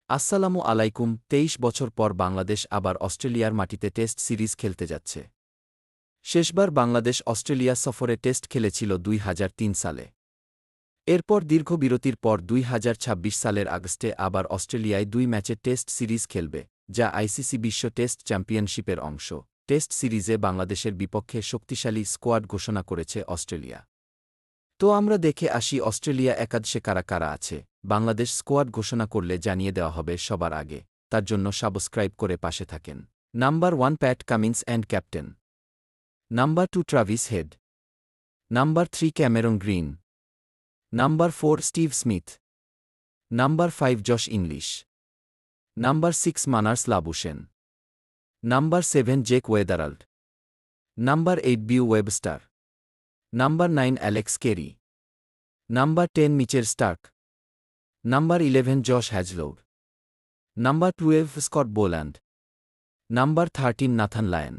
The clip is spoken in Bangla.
আসসালামু আলাইকুম। ২৩ বছর পর বাংলাদেশ আবার অস্ট্রেলিয়ার মাটিতে টেস্ট সিরিজ খেলতে যাচ্ছে। শেষবার বাংলাদেশ অস্ট্রেলিয়া সফরে টেস্ট খেলেছিল ২০০৩ সালে। এরপর দীর্ঘ বিরতির পর ২০২৬ সালের আগস্টে আবার অস্ট্রেলিয়ায় ২ ম্যাচের টেস্ট সিরিজ খেলবে, যা আইসিসি বিশ্ব টেস্ট চ্যাম্পিয়নশিপের অংশ। টেস্ট সিরিজে বাংলাদেশের বিপক্ষে শক্তিশালী স্কোয়াড ঘোষণা করেছে অস্ট্রেলিয়া। তো আমরা দেখে আসি অস্ট্রেলিয়া একাদশে কারা কারা আছে। বাংলাদেশ স্কোয়াড ঘোষণা করলে জানিয়ে দেওয়া হবে সবার আগে, তার জন্য সাবস্ক্রাইব করে পাশে থাকেন। Number 1 Pat Cummins and captain. Number 2 Travis Head. Number 3 Cameron Green. Number 4 Steve Smith. Number 5 Josh Inglis. Number 6 Marnus Labuschagne. Number 7 Jake Weatherald. Number 8 Beau Webster. Number 9 Alex Carey. Number 10 Mitchell Starc. Number 11 Josh Hazlewood. Number 12 Scott Boland. Number 13 Nathan lion.